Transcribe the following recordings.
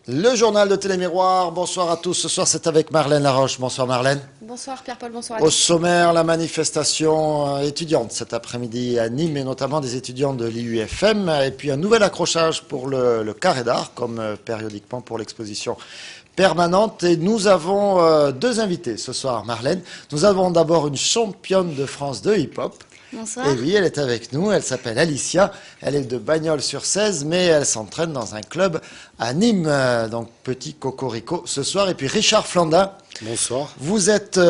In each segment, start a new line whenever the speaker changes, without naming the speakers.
Le journal de Télémiroir, bonsoir à tous. Ce soir, c'est avec Marlène Laroche. Bonsoir Marlène.
Bonsoir Pierre-Paul, bonsoir à
Au
tous.
sommaire, la manifestation étudiante cet après-midi à Nîmes et notamment des étudiants de l'IUFM. Et puis un nouvel accrochage pour le Carré d'Art, comme périodiquement pour l'exposition permanente. Et nous avons deux invités ce soir, Marlène. Nous avons d'abord une championne de France de hip-hop.
Bonsoir.
Et oui, elle est avec nous, elle s'appelle Alicia, elle est de Bagnols-sur-Cèze, mais elle s'entraîne dans un club à Nîmes, donc petit cocorico ce soir. Et puis Richard Flandin.
Bonsoir.
Vous êtes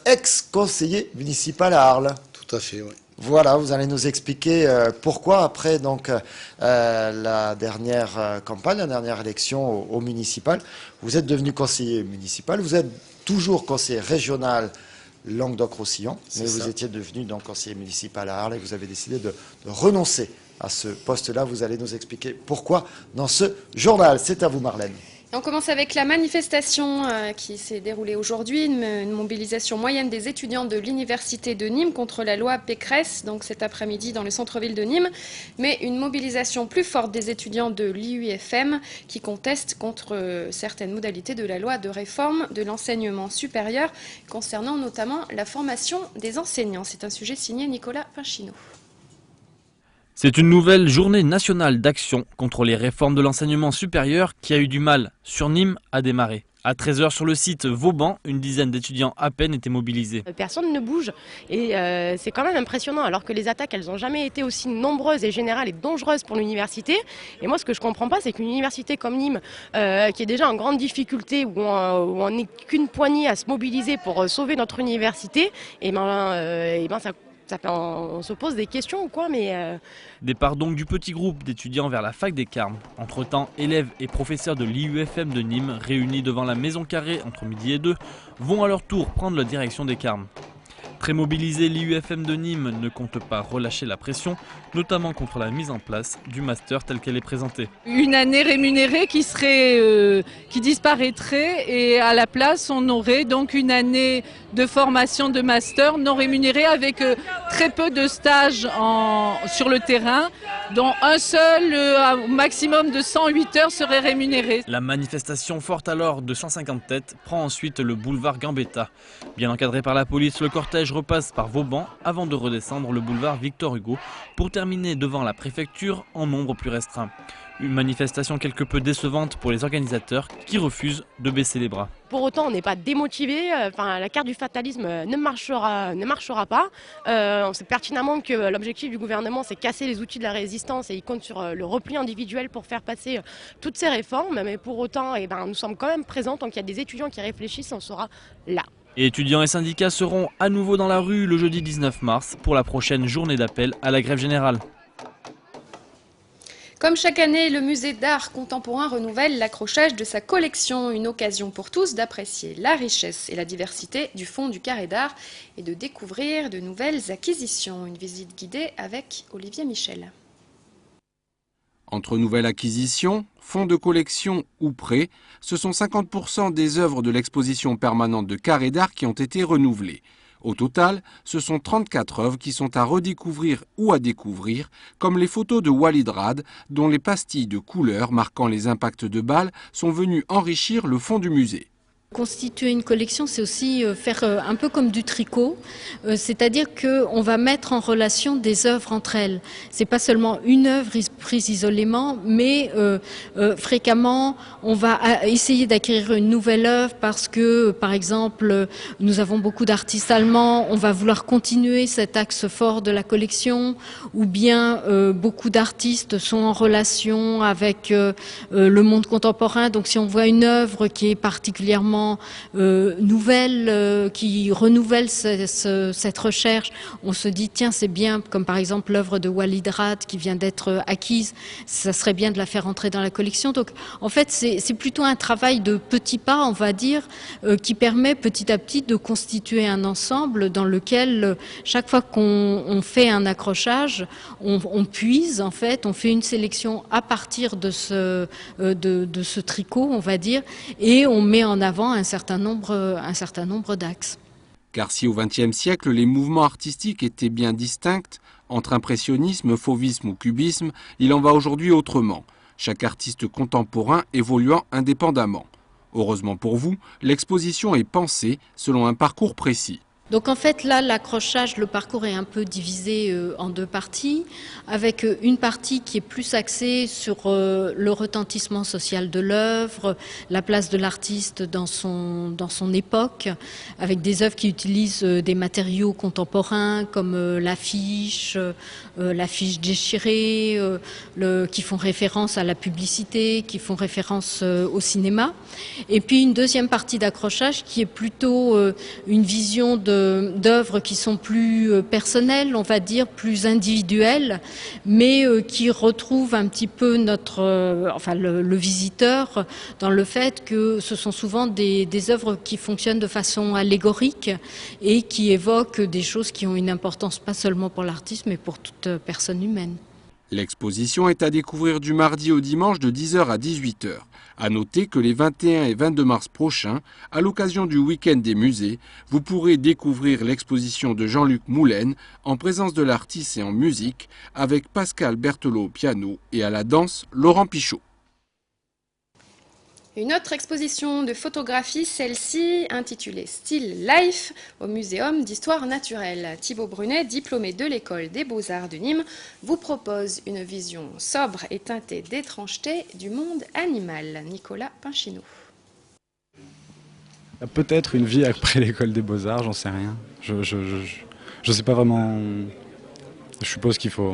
ex-conseiller municipal à Arles.
Tout à fait, oui.
Voilà, vous allez nous expliquer pourquoi, après donc la dernière campagne, la dernière élection au municipal, vous êtes devenu conseiller municipal, vous êtes toujours conseiller régional Languedoc-Roussillon, mais vous étiez devenu donc conseiller municipal à Arles et vous avez décidé de renoncer à ce poste-là. Vous allez nous expliquer pourquoi dans ce journal. C'est à vous, Marlène.
Et on commence avec la manifestation qui s'est déroulée aujourd'hui, une mobilisation moyenne des étudiants de l'université de Nîmes contre la loi Pécresse, donc cet après-midi dans le centre-ville de Nîmes, mais une mobilisation plus forte des étudiants de l'IUFM qui contestent contre certaines modalités de la loi de réforme de l'enseignement supérieur concernant notamment la formation des enseignants. C'est un sujet signé Nicolas Pinchino.
C'est une nouvelle journée nationale d'action contre les réformes de l'enseignement supérieur qui a eu du mal, sur Nîmes, à démarrer. À 13 h sur le site Vauban, une dizaine d'étudiants à peine étaient mobilisés.
Personne ne bouge et c'est quand même impressionnant alors que les attaques elles n'ont jamais été aussi nombreuses et générales et dangereuses pour l'université. Et moi ce que je ne comprends pas c'est qu'une université comme Nîmes qui est déjà en grande difficulté où on n'est qu'une poignée à se mobiliser pour sauver notre université, on se pose des questions ou quoi, mais...
Départ donc du petit groupe d'étudiants vers la fac des Carmes. Entre-temps, élèves et professeurs de l'IUFM de Nîmes, réunis devant la Maison Carrée entre midi et 2, vont à leur tour prendre la direction des Carmes. Très mobilisé, l'IUFM de Nîmes ne compte pas relâcher la pression, notamment contre la mise en place du master tel qu'elle est présentée.
Une année rémunérée qui disparaîtrait et à la place on aurait donc une année de formation de master non rémunérée avec très peu de stages sur le terrain, dont un seul au maximum de 108 heures serait rémunéré.
La manifestation forte alors de 150 têtes prend ensuite le boulevard Gambetta. Bien encadré par la police, le cortège repasse par Vauban avant de redescendre le boulevard Victor Hugo pour terminer devant la préfecture en nombre plus restreint. Une manifestation quelque peu décevante pour les organisateurs qui refusent de baisser les bras.
Pour autant, on n'est pas démotivé. La carte du fatalisme ne marchera pas. On sait pertinemment que l'objectif du gouvernement, c'est casser les outils de la résistance et il compte sur le repli individuel pour faire passer toutes ces réformes. Mais pour autant, nous sommes quand même présents. Tant qu'il y a des étudiants qui réfléchissent, on sera là.
Et étudiants et syndicats seront à nouveau dans la rue le jeudi 19 mars pour la prochaine journée d'appel à la grève générale.
Comme chaque année, le musée d'art contemporain renouvelle l'accrochage de sa collection, une occasion pour tous d'apprécier la richesse et la diversité du fond du Carré d'Art et de découvrir de nouvelles acquisitions. Une visite guidée avec Olivier Michel.
Entre nouvelles acquisitions, fonds de collection ou prêts, ce sont 50% des œuvres de l'exposition permanente de Carré d'Art qui ont été renouvelées. Au total, ce sont 34 œuvres qui sont à redécouvrir ou à découvrir, comme les photos de Walid Rad, dont les pastilles de couleurs marquant les impacts de balles sont venues enrichir le fond du musée.
Constituer une collection, c'est aussi faire un peu comme du tricot, c'est-à-dire qu'on va mettre en relation des œuvres entre elles. C'est pas seulement une œuvre prise isolément, mais fréquemment, on va essayer d'acquérir une nouvelle œuvre parce que, par exemple, nous avons beaucoup d'artistes allemands, on va vouloir continuer cet axe fort de la collection, ou bien beaucoup d'artistes sont en relation avec le monde contemporain. Donc, si on voit une œuvre qui est particulièrement nouvelle, qui renouvelle cette recherche, on se dit tiens c'est bien, comme par exemple l'œuvre de Walid Rad qui vient d'être acquise, ça serait bien de la faire entrer dans la collection. Donc en fait c'est plutôt un travail de petits pas, on va dire, qui permet petit à petit de constituer un ensemble dans lequel chaque fois qu'on fait un accrochage, on puise en fait, on fait une sélection à partir de ce tricot, on va dire, et on met en avant un certain nombre d'axes.
Car si au XXe siècle, les mouvements artistiques étaient bien distincts entre impressionnisme, fauvisme ou cubisme, il en va aujourd'hui autrement. chaque artiste contemporain évoluant indépendamment. Heureusement pour vous, l'exposition est pensée selon un parcours précis.
Donc en fait là l'accrochage, le parcours est un peu divisé en deux parties, avec une partie qui est plus axée sur le retentissement social de l'œuvre, la place de l'artiste dans son époque, avec des œuvres qui utilisent des matériaux contemporains comme l'affiche déchirée, qui font référence à la publicité, qui font référence au cinéma. Et puis une deuxième partie d'accrochage qui est plutôt une vision d'œuvres qui sont plus personnelles, on va dire, plus individuelles, mais qui retrouvent un petit peu le visiteur dans le fait que ce sont souvent des œuvres qui fonctionnent de façon allégorique et qui évoquent des choses qui ont une importance pas seulement pour l'artiste, mais pour toute personne humaine.
L'exposition est à découvrir du mardi au dimanche de 10h à 18h. À noter que les 21 et 22 mars prochains, à l'occasion du week-end des musées, vous pourrez découvrir l'exposition de Jean-Luc Moulin en présence de l'artiste et en musique avec Pascal Berthelot au piano et à la danse Laurent Pichot.
Une autre exposition de photographie, celle-ci intitulée Still Life au Muséum d'Histoire Naturelle. Thibaut Brunet, diplômé de l'École des Beaux-Arts de Nîmes, vous propose une vision sobre et teintée d'étrangeté du monde animal. Nicolas Pinchino.
Peut-être une vie après l'École des Beaux-Arts, j'en sais rien. Je sais pas vraiment. Je suppose qu'il faut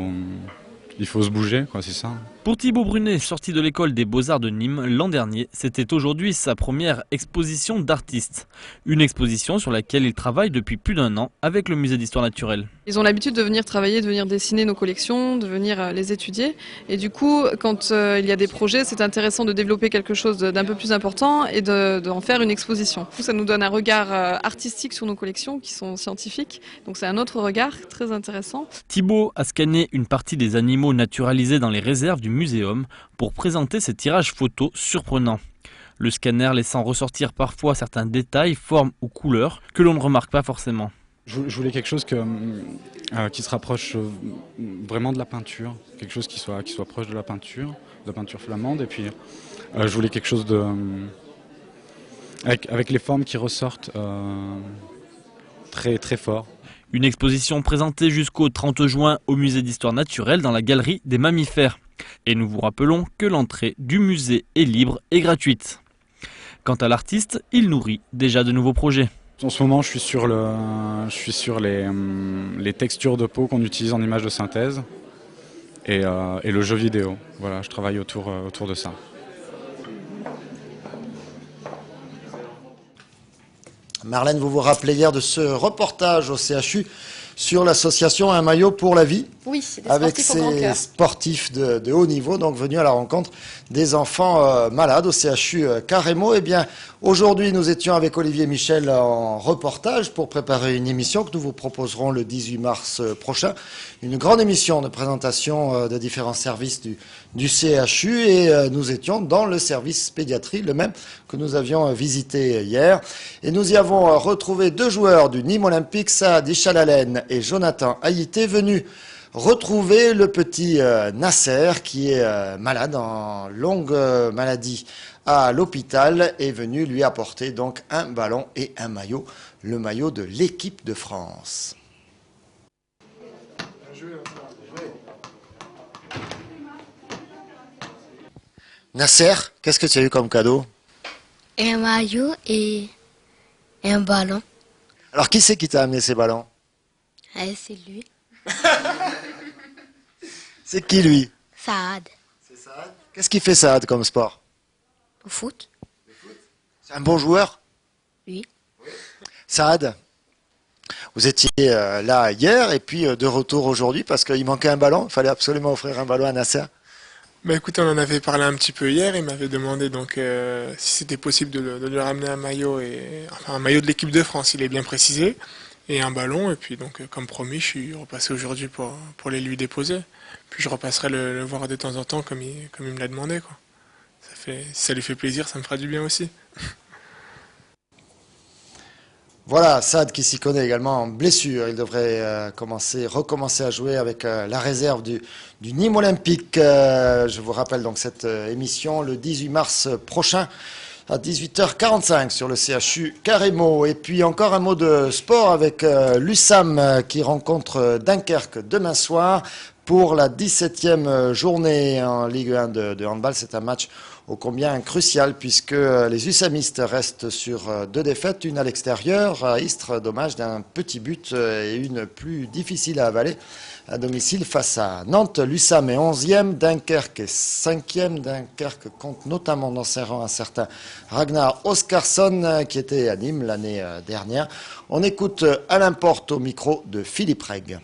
se bouger, quoi, c'est ça.
Pour Thibaut Brunet, sorti de l'école des Beaux-Arts de Nîmes l'an dernier, c'était aujourd'hui sa première exposition d'artiste. Une exposition sur laquelle il travaille depuis plus d'1 an avec le Musée d'Histoire Naturelle.
Ils ont l'habitude de venir travailler, de venir dessiner nos collections, de venir les étudier. Et du coup, quand il y a des projets, c'est intéressant de développer quelque chose d'un peu plus important et d'en faire une exposition. Ça nous donne un regard artistique sur nos collections qui sont scientifiques. Donc c'est un autre regard très intéressant.
Thibaut a scanné une partie des animaux naturalisés dans les réserves du muséum pour présenter ses tirages photos surprenants. Le scanner laissant ressortir parfois certains détails, formes ou couleurs que l'on ne remarque pas forcément.
Je voulais quelque chose qui se rapproche vraiment de la peinture, quelque chose qui soit proche de la peinture flamande. Et puis je voulais quelque chose avec les formes qui ressortent très très fort.
Une exposition présentée jusqu'au 30 juin au Musée d'Histoire Naturelle dans la Galerie des Mammifères. Et nous vous rappelons que l'entrée du musée est libre et gratuite. Quant à l'artiste, il nourrit déjà de nouveaux projets.
En ce moment, je suis sur les textures de peau qu'on utilise en images de synthèse et le jeu vidéo. Voilà, je travaille autour de ça.
Marlène, vous vous rappelez hier de ce reportage au CHU sur l'association Un maillot pour la vie.
Oui, c'est des
avec
sportifs au grand
ces
cœur.
sportifs de haut niveau, donc venus à la rencontre des enfants malades au CHU Carremo. Eh bien, aujourd'hui, nous étions avec Olivier Michel en reportage pour préparer une émission que nous vous proposerons le 18 mars prochain. Une grande émission de présentation de différents services du CHU et nous étions dans le service pédiatrie, le même que nous avions visité hier. Et nous y avons retrouvé 2 joueurs du Nîmes Olympique, Saad Ichalalen et Jonathan Haïté, venus retrouver le petit Nasser qui est malade en longue maladie à l'hôpital est venu lui apporter donc un ballon et un maillot, le maillot de l'équipe de France. Nasser, qu'est-ce que tu as eu comme cadeau?
Un maillot et un ballon.
Alors qui c'est qui t'a amené ces ballons?
C'est lui.
C'est qui lui?
Saad.
C'est Saad. Qu'est-ce qu'il fait Saad comme sport?
Au foot.
C'est un bon joueur?
Oui.
Saad, vous étiez là hier et puis de retour aujourd'hui parce qu'il manquait un ballon. Il fallait absolument offrir un ballon à Nasser.
Bah écoutez, on en avait parlé un petit peu hier. Il m'avait demandé donc si c'était possible de lui ramener un maillot un maillot de l'équipe de France. Il est bien précisé. Et un ballon, et puis donc comme promis, je suis repassé aujourd'hui pour les lui déposer. Puis je repasserai le voir de temps en temps comme il me l'a demandé, quoi. Si ça lui fait plaisir, ça me fera du bien aussi.
Voilà, Saad qui s'y connaît également en blessure. Il devrait recommencer à jouer avec la réserve du Nîmes Olympique. Je vous rappelle donc cette émission le 18 mars prochain à 18h45 sur le CHU Carrémo. Et puis encore un mot de sport avec l'USAM qui rencontre Dunkerque demain soir pour la 17e journée en Ligue 1 de handball. C'est un match ô combien crucial puisque les USAMistes restent sur 2 défaites, une à l'extérieur à Istres, dommage d'un petit but et une plus difficile à avaler à domicile face à Nantes. L'USAM est 11e, Dunkerque est 5e. Dunkerque compte notamment dans ses rangs un certain Ragnar Oskarsson qui était à Nîmes l'année dernière. On écoute Alain Porte au micro de Philippe Reg.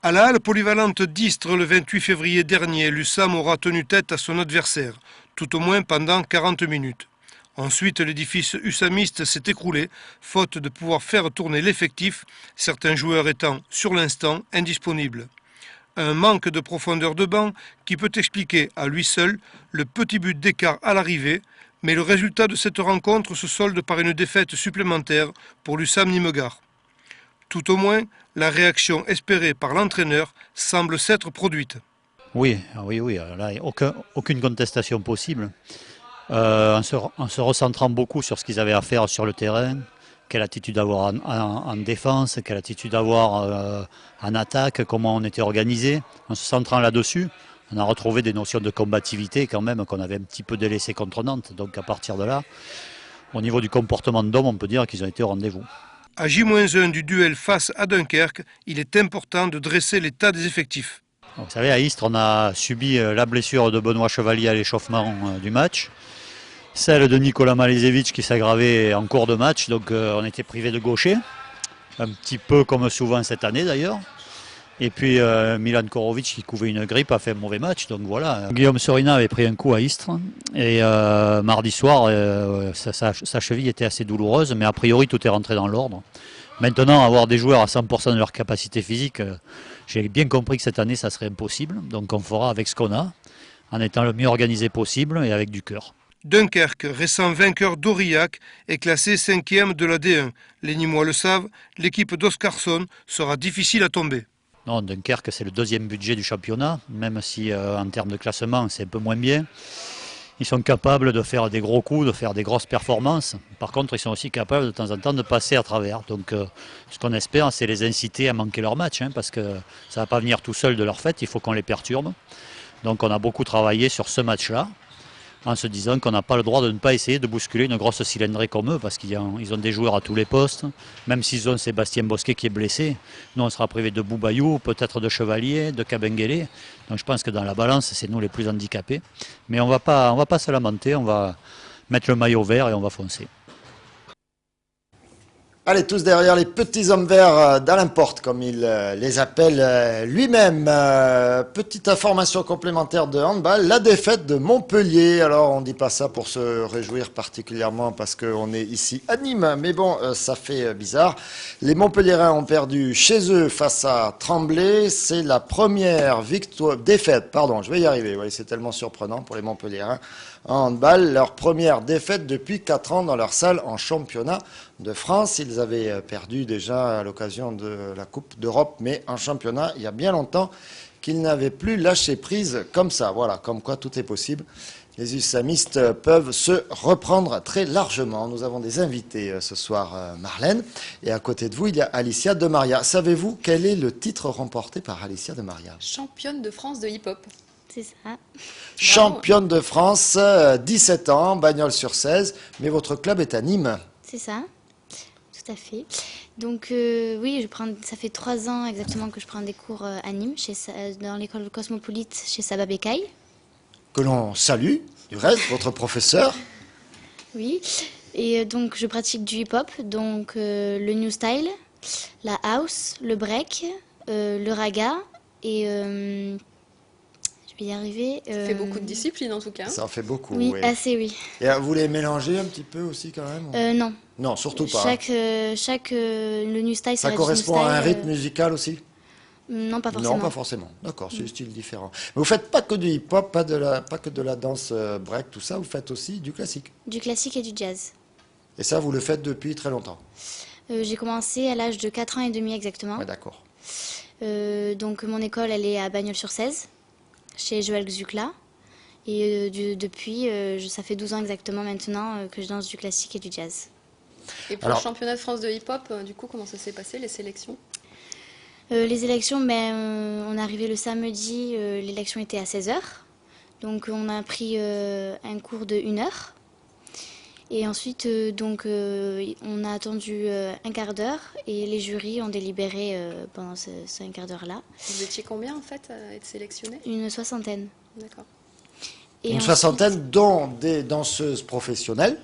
À la halle polyvalente d'Istres le 28 février dernier, l'USAM aura tenu tête à son adversaire, tout au moins pendant 40 minutes. Ensuite, l'édifice usamiste s'est écroulé, faute de pouvoir faire tourner l'effectif, certains joueurs étant, sur l'instant, indisponibles. Un manque de profondeur de banc qui peut expliquer à lui seul le petit but d'écart à l'arrivée, mais le résultat de cette rencontre se solde par une défaite supplémentaire pour l'USAM Nimegard. Tout au moins, la réaction espérée par l'entraîneur semble s'être produite.
Oui, là, aucune contestation possible. En se recentrant beaucoup sur ce qu'ils avaient à faire sur le terrain, quelle attitude avoir en défense, quelle attitude avoir en attaque, comment on était organisé. En se centrant là-dessus, on a retrouvé des notions de combativité quand même qu'on avait un petit peu délaissées contre Nantes. Donc à partir de là, au niveau du comportement d'homme, on peut dire qu'ils ont été au rendez-vous.
À J-1 du duel face à Dunkerque, il est important de dresser l'état des effectifs.
Vous savez, à Istres, on a subi la blessure de Benoît Chevalier à l'échauffement du match. Celle de Nicolas Malezevich qui s'aggravait en cours de match, donc on était privé de gaucher. Un petit peu comme souvent cette année d'ailleurs. Et puis Milan Korovic qui couvait une grippe a fait un mauvais match, donc voilà. Guillaume Sorina avait pris un coup à Istres et mardi soir sa cheville était assez douloureuse, mais a priori tout est rentré dans l'ordre. Maintenant, avoir des joueurs à 100% de leur capacité physique, j'ai bien compris que cette année ça serait impossible, donc on fera avec ce qu'on a, en étant le mieux organisé possible et avec du cœur.
Dunkerque, récent vainqueur d'Aurillac, est classé 5e de la D1. Les Nîmois le savent, l'équipe d'Oskarsson sera difficile à tomber.
Non, Dunkerque, c'est le 2e budget du championnat, même si en termes de classement, c'est un peu moins bien. Ils sont capables de faire des gros coups, de faire des grosses performances. Par contre, ils sont aussi capables de temps en temps de passer à travers. Donc, ce qu'on espère, c'est les inciter à manquer leur match, parce que ça ne va pas venir tout seul de leur fait, il faut qu'on les perturbe. Donc, on a beaucoup travaillé sur ce match-là, en se disant qu'on n'a pas le droit de ne pas essayer de bousculer une grosse cylindrée comme eux, parce qu'ils ont des joueurs à tous les postes, même s'ils ont Sébastien Bosquet qui est blessé. Nous, on sera privé de Boubayou, peut-être de Chevalier, de Kabengele. Donc je pense que dans la balance, c'est nous les plus handicapés. Mais on va pas se lamenter, on va mettre le maillot vert et on va foncer.
Allez, tous derrière les petits hommes verts d'Alain Porte, comme il les appelle lui-même. Petite information complémentaire de handball, la défaite de Montpellier. Alors, on ne dit pas ça pour se réjouir particulièrement parce qu'on est ici à Nîmes, mais bon, ça fait bizarre. Les Montpelliérains ont perdu chez eux face à Tremblay. C'est la première défaite, je vais y arriver. Oui, c'est tellement surprenant pour les Montpelliérains en handball. Leur première défaite depuis 4 ans dans leur salle en championnat de France. Ils avaient perdu déjà à l'occasion de la Coupe d'Europe, mais en championnat, il y a bien longtemps qu'ils n'avaient plus lâché prise comme ça. Voilà, comme quoi tout est possible. Les USAMistes peuvent se reprendre très largement. Nous avons des invités ce soir, Marlène. Et à côté de vous, il y a Alicia de Maria. Savez-vous quel est le titre remporté par Alicia de Maria?
Championne de France de hip-hop.
C'est ça.
Championne de France, 17 ans, Bagnols-sur-Cèze. Mais votre club est à Nîmes.
C'est ça. Tout à fait. Donc oui, ça fait 3 ans exactement que je prends des cours à Nîmes, dans l'école cosmopolite chez Saba Becaille.
Que l'on salue, du reste, votre professeur.
Oui, et donc je pratique du hip-hop, donc le new style, la house, le break, le raga et... je vais y arriver.
Ça fait beaucoup de disciplines en tout cas.
Ça en fait beaucoup,
oui. Oui, assez, oui.
Et vous les mélangez un petit peu aussi quand même
Non.
Non, surtout pas.
Le new style,
ça correspond à un rythme musical aussi?
Non, pas forcément.
Non, pas forcément. D'accord, c'est un style différent. Mais vous faites pas que du hip-hop, pas que de la danse break, tout ça. Vous faites aussi du classique.
Du classique et du jazz.
Et ça, vous le faites depuis très longtemps?
J'ai commencé à l'âge de 4 ans et demi exactement.
Ouais, d'accord.
Donc mon école, elle est à Bagnols-sur-Cèze, chez Joël Xucla. Et depuis, ça fait 12 ans exactement maintenant que je danse du classique et du jazz.
Et pour le championnat de France de hip-hop, du coup, comment ça s'est passé, les sélections?
Les élections, on est arrivé le samedi, l'élection était à 16h. Donc on a pris un cours de 1 heure. Et ensuite, on a attendu un quart d'heure et les jurys ont délibéré pendant ce un quart d'heure-là.
Vous étiez combien en fait à être sélectionnés?
Une soixantaine.
D'accord.
Une soixantaine, dont des danseuses professionnelles.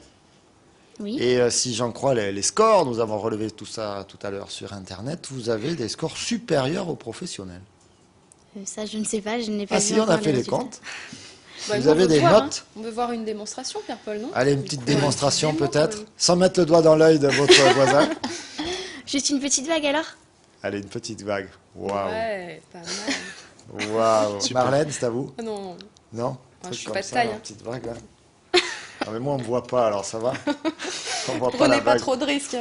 Oui.
Et si j'en crois les scores, nous avons relevé tout ça tout à l'heure sur Internet, vous avez des scores supérieurs aux professionnels.
Ça, je ne sais pas, je n'ai pas vu.
Ah si, on a fait les comptes.
Vous avez des notes? On veut voir une démonstration, Pierre-Paul, non?
Allez, une petite démonstration peut-être, sans mettre le doigt dans l'œil de votre voisin.
Juste une petite vague alors?
Allez, une petite vague. Waouh.
Ouais, pas mal.
Waouh. Marlène, c'est à vous?
Non.
Non?
Je suis pas de taille.
Une petite vague là. Non mais moi on me voit pas, alors ça va. On voit
Prenez pas trop de risques.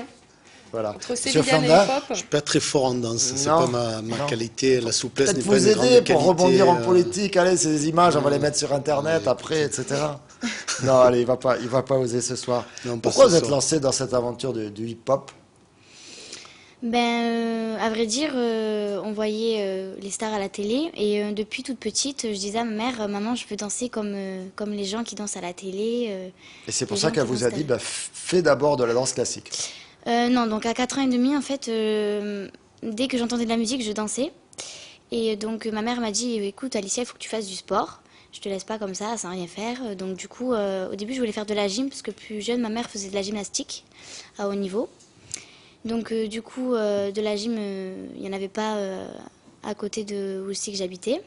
Voilà.
Entre Sévillane et hip-hop.
Je suis pas très fort en danse, c'est pas ma qualité, la souplesse n'est pas
vous
une grande
aider
qualité.
pour rebondir en politique, allez, ces images, on va les mettre sur Internet après, etc. Non, allez, il va pas oser ce soir.
Non,
pourquoi vous êtes lancé dans cette aventure du hip-hop?
À vrai dire, on voyait les stars à la télé et depuis toute petite, je disais à ma mère, maman, je veux danser comme les gens qui dansent à la télé.
Et c'est pour ça qu'elle vous a dit, fais d'abord de la danse classique.
Non, donc à 4 ans et demi, en fait, dès que j'entendais de la musique, je dansais. Et donc ma mère m'a dit, écoute Alicia, il faut que tu fasses du sport. Je te laisse pas comme ça, sans rien faire. Donc du coup, au début, je voulais faire de la gym, parce que plus jeune, ma mère faisait de la gymnastique à haut niveau. Donc du coup, de la gym, il n'y en avait pas à côté de où aussi que j'habitais.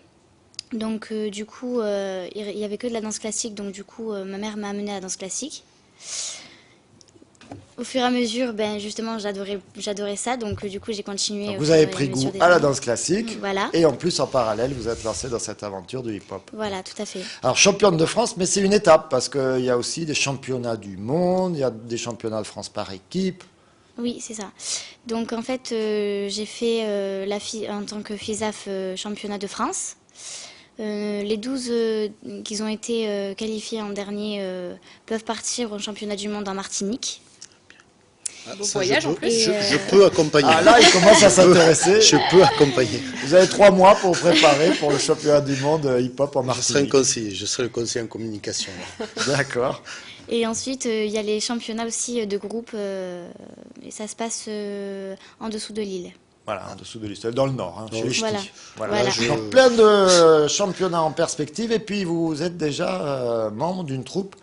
Donc du coup, il n'y avait que de la danse classique. Donc du coup, ma mère m'a amenée à la danse classique. Au fur et à mesure, justement, j'adorais ça. Donc du coup, j'ai continué.
Donc, vous avez pris goût à la danse classique.
Voilà.
Et en plus, en parallèle, vous êtes lancé dans cette aventure du hip-hop.
Voilà, tout à fait.
Alors, championne de France, mais c'est une étape, parce qu'il y a aussi des championnats du monde, il y a des championnats de France par équipe.
Oui, c'est ça. Donc en fait, j'ai fait en tant que FISAF championnat de France. Les 12 qui ont été qualifiés en dernier peuvent partir au championnat du monde en Martinique.
Bon voyage en plus.
Je peux accompagner.
Ah là, il commence à s'intéresser.
Je peux accompagner.
Vous avez 3 mois pour vous préparer pour le championnat du monde hip-hop en Martinique.
Je serai le conseiller en communication.
D'accord.
Et ensuite, il y a les championnats aussi de groupe, et ça se passe en dessous de l'île.
Voilà, en dessous de l'île, dans le nord, chez les Ch'tis.
Voilà.
Donc plein de championnats en perspective, et puis vous êtes déjà membre d'une troupe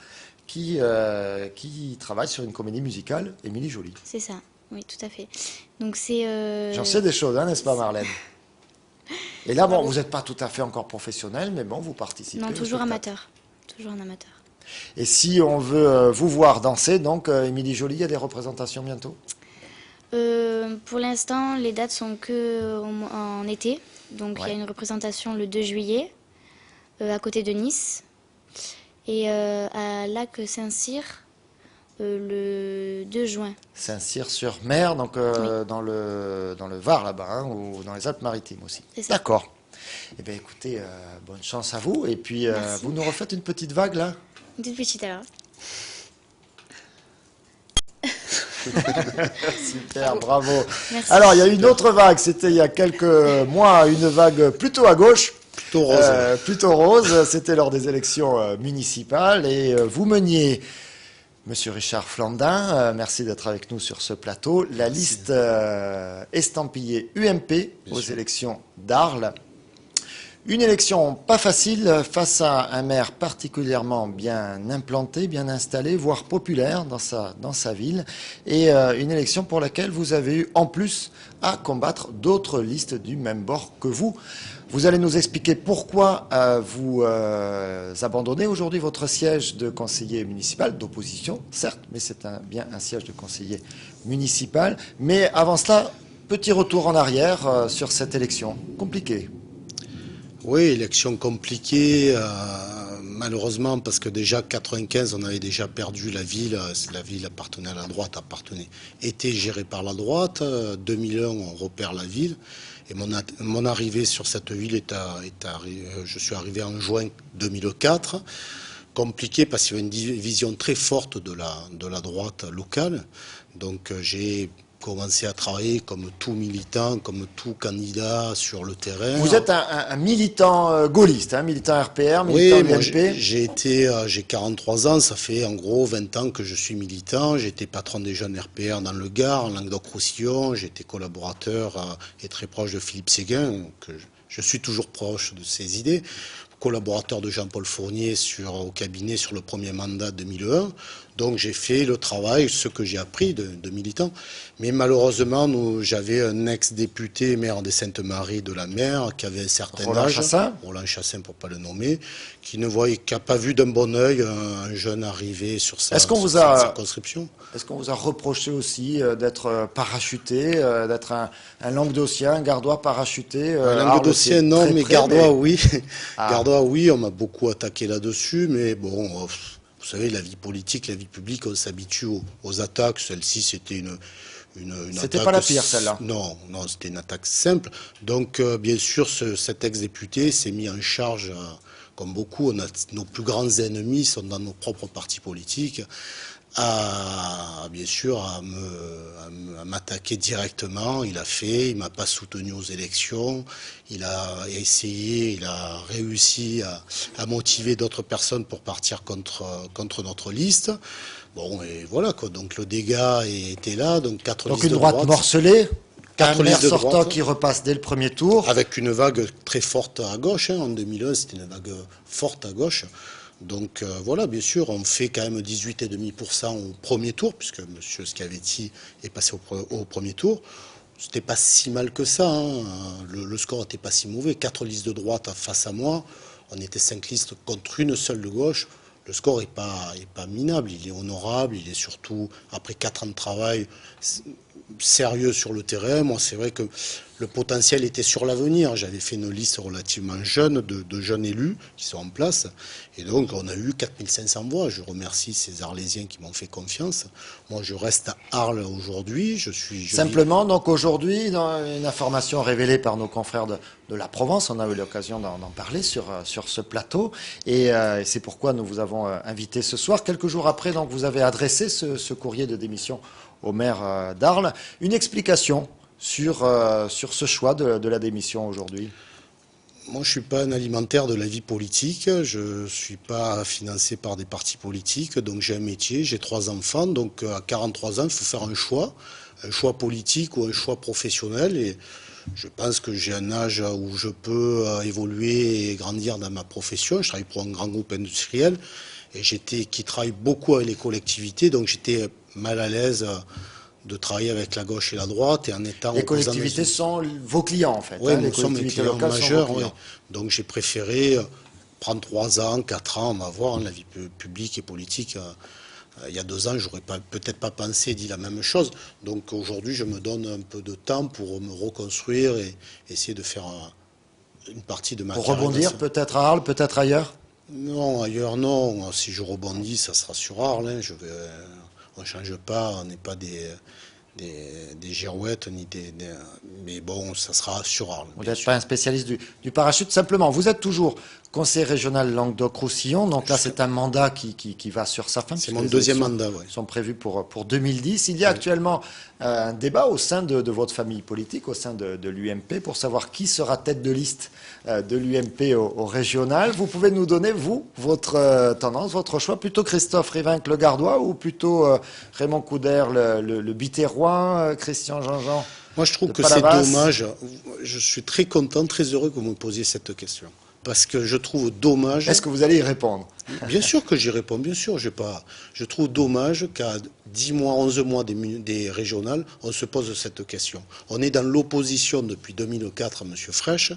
qui travaille sur une comédie musicale, Émilie Joly.
C'est ça, oui, tout à fait. Donc c'est.
J'en sais des choses, n'est-ce pas, Marlène? Et là, bon, vous n'êtes pas tout à fait encore professionnel, mais bon, vous participez.
Non, toujours amateur. Toujours un amateur.
Et si on veut vous voir danser, donc Émilie Joly, il y a des représentations bientôt?
Pour l'instant, les dates sont que en été. Donc il y a une représentation le 2 juillet à côté de Nice. Et à Lac-Saint-Cyr le 2 juin.
Saint-Cyr-sur-Mer, donc oui. dans le Var là-bas, ou dans les Alpes-Maritimes aussi. D'accord. Eh bien écoutez, bonne chance à vous. Et puis vous nous refaites une petite vague là?
Une toute petite alors.
Super, bravo.
Merci.
Alors, il y a une autre vague, c'était il y a quelques mois, une vague plutôt à gauche.
Plutôt rose.
Plutôt rose, c'était lors des élections municipales. Et vous meniez, Monsieur Richard Flandin, merci d'être avec nous sur ce plateau, la liste estampillée UMP aux élections d'Arles. Une élection pas facile face à un maire particulièrement bien implanté, bien installé, voire populaire dans sa ville. Et une élection pour laquelle vous avez eu en plus à combattre d'autres listes du même bord que vous. Vous allez nous expliquer pourquoi vous abandonnez aujourd'hui votre siège de conseiller municipal, d'opposition, certes, mais c'est bien un siège de conseiller municipal. Mais avant cela, petit retour en arrière sur cette élection compliquée.
Oui, élection compliquée, Malheureusement, parce que déjà 1995, on avait déjà perdu la ville. La ville appartenait à la droite, était gérée par la droite. 2001, on repère la ville. Et mon arrivée sur cette ville je suis arrivé en juin 2004. Compliqué parce qu'il y avait une vision très forte de la droite locale. Donc j'ai commencé à travailler comme tout militant, comme tout candidat sur le terrain.
Vous êtes un militant gaulliste, militant RPR, militant UMP.
J'ai 43 ans, ça fait en gros 20 ans que je suis militant. J'ai été patron des jeunes RPR dans le Gard, en Languedoc-Roussillon. J'ai été collaborateur et très proche de Philippe Séguin, que je suis toujours proche de ses idées. Collaborateur de Jean-Paul Fournier au cabinet sur le premier mandat 2001. Donc j'ai fait le travail, ce que j'ai appris de militant. Mais malheureusement, j'avais un ex-député maire des Saintes-Maries de la Mer qui avait un certain âge, Roland Chassin pour ne pas le nommer, qui n'a pas vu d'un bon œil un jeune arrivé sur sa circonscription.
Est-ce qu'on vous a reproché aussi d'être parachuté, d'être un Languedocien, un Gardois parachuté
Languedocien non, mais Gardois oui. Gardois oui, on m'a beaucoup attaqué là-dessus, mais bon, vous savez, la vie politique, la vie publique, on s'habitue aux attaques. Celle-ci, c'était une attaque...
C'était pas la pire, celle-là?
Non, c'était une attaque simple. Donc, bien sûr, cet ex-député s'est mis en charge, comme beaucoup, nos plus grands ennemis sont dans nos propres partis politiques, bien sûr, à m'attaquer directement. Il m'a pas soutenu aux élections. Il a réussi à motiver d'autres personnes pour partir contre notre liste. Bon, et voilà quoi. Donc le dégât était là. Donc listes
une
de
droite morcelée. Un maire sortant
droite,
qui repasse dès le premier tour.
Avec une vague très forte à gauche. En 2001, c'était une vague forte à gauche. Donc voilà, bien sûr, on fait quand même 18,5% au premier tour, puisque M. Schiavetti est passé au premier tour. C'était pas si mal que ça, le score n'était pas si mauvais. 4 listes de droite face à moi, on était 5 listes contre une seule de gauche. Le score n'est pas minable, il est honorable, il est surtout, après 4 ans de travail sérieux sur le terrain. Moi, c'est vrai que le potentiel était sur l'avenir. J'avais fait une liste relativement jeune de jeunes élus qui sont en place. Et donc, on a eu 4500 voix. Je remercie ces Arlésiens qui m'ont fait confiance. Moi, je reste à Arles aujourd'hui.
Simplement, donc aujourd'hui, dans une information révélée par nos confrères de la Provence, on a eu l'occasion d'en parler sur ce plateau. Et c'est pourquoi nous vous avons invité ce soir. Quelques jours après, donc, vous avez adressé ce courrier de démission au maire d'Arles. Une explication sur ce choix de la démission aujourd'hui?
Moi, je ne suis pas un alimentaire de la vie politique. Je ne suis pas financé par des partis politiques. Donc, j'ai un métier, j'ai 3 enfants. Donc, à 43 ans, il faut faire un choix politique ou un choix professionnel. Et je pense que j'ai un âge où je peux évoluer et grandir dans ma profession. Je travaille pour un grand groupe industriel et qui travaille beaucoup avec les collectivités. Donc, j'étais mal à l'aise de travailler avec la gauche et la droite et en étant...
Les collectivités sont vos clients en fait.
Oui,
les collectivités locales
majeurs,
sont vos clients.
Donc j'ai préféré prendre 3 ans, 4 ans, on va voir, la vie publique et politique. Il y a 2 ans, j'aurais peut-être pas pensé, dit la même chose. Donc aujourd'hui, je me donne un peu de temps pour me reconstruire et essayer de faire une partie de ma carrière.
Pour rebondir, peut-être à Arles, peut-être ailleurs?
Non, ailleurs non. Si je rebondis, ça sera sur Arles. On ne change pas, on n'est pas des girouettes, mais bon, ça sera sur Arles.
Vous n'êtes pas un spécialiste du parachute, simplement. Vous êtes toujours conseiller régional Languedoc-Roussillon, donc là c'est un mandat qui va sur sa fin.
C'est mon 2e mandat, oui.
Sont prévus pour 2010. Il y a actuellement un débat au sein de votre famille politique, au sein de l'UMP, pour savoir qui sera tête de liste de l'UMP au régional. Vous pouvez nous donner, vous, votre tendance, votre choix, plutôt Christophe Rivinc le Gardois ou plutôt Raymond Couder le Biterrois, Christian Jean-Jean?
Moi je trouve que c'est dommage. Je suis très content, très heureux que vous me posiez cette question. Parce que je trouve dommage...
Est-ce que vous allez y répondre?
Bien sûr que j'y réponds, bien sûr. Je trouve dommage qu'à 10 mois, 11 mois des régionales, on se pose cette question. On est dans l'opposition depuis 2004 à M. Fraîche.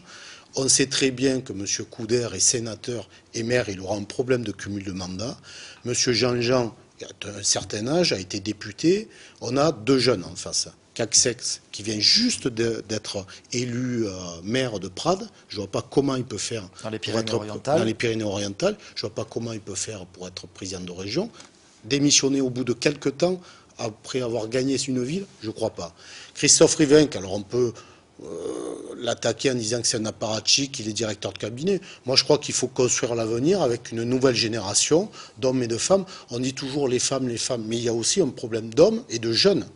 On sait très bien que M. Couder est sénateur et maire, il aura un problème de cumul de mandat. M. Jean-Jean d'un certain âge, a été député. On a 2 jeunes en face. Caxex, qui vient juste d'être élu maire de Prades. Je ne vois pas comment il peut faire
dans les Pyrénées-Orientales.
Dans les Pyrénées-Orientales. Je ne vois pas comment il peut faire pour être président de région. Démissionner au bout de quelques temps, après avoir gagné une ville, je ne crois pas. Christophe Rivenc, alors on peut l'attaquer en disant que c'est un apparatchik, qu'il est directeur de cabinet. Moi, je crois qu'il faut construire l'avenir avec une nouvelle génération d'hommes et de femmes. On dit toujours les femmes, mais il y a aussi un problème d'hommes et de jeunes.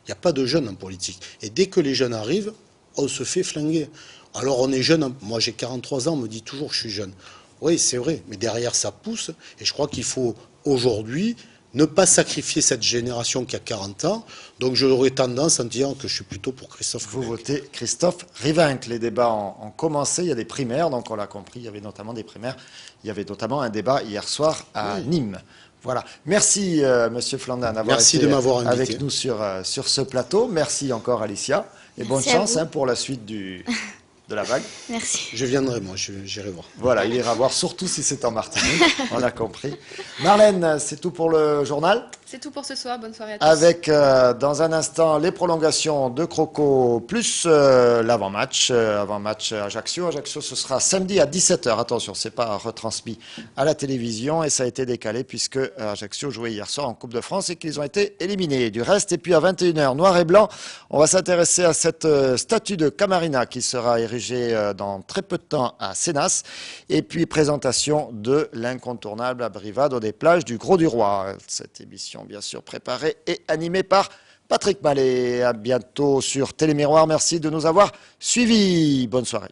Il n'y a pas de jeunes en politique. Et dès que les jeunes arrivent, on se fait flinguer. Alors on est jeune, moi j'ai 43 ans, on me dit toujours que je suis jeune. Oui, c'est vrai, mais derrière ça pousse. Et je crois qu'il faut aujourd'hui ne pas sacrifier cette génération qui a 40 ans. Donc j'aurais tendance à dire que je suis plutôt pour Christophe Rivenc.
Vous votez Christophe Rivenc. Les débats ont commencé, il y a des primaires, donc on l'a compris, il y avait notamment des primaires. Il y avait notamment un débat hier soir à Nîmes. Voilà. Merci, Monsieur Flandin, d'avoir été avec nous sur ce plateau. Merci encore, Alicia. Et bonne chance pour la suite de la vague.
Merci.
Je viendrai, moi, j'irai voir.
Voilà, il ira voir, surtout si c'est en Martinique. On a compris. Marlène, c'est tout pour le journal.
C'est tout pour ce soir. Bonne soirée à tous.
Avec, dans un instant, les prolongations de Croco, plus l'avant-match. Avant-match Ajaccio. Ajaccio, ce sera samedi à 17h. Attention, c'est pas retransmis à la télévision. Et ça a été décalé puisque Ajaccio jouait hier soir en Coupe de France et qu'ils ont été éliminés du reste. Et puis à 21h, noir et blanc, on va s'intéresser à cette statue de Camarina qui sera érigée dans très peu de temps à Sénas. Et puis présentation de l'incontournable Abrivado des plages du Gros-du-Roi. Cette émission, bien sûr, préparée et animée par Patrick Mallet. À bientôt sur Télémiroir. Merci de nous avoir suivis. Bonne soirée.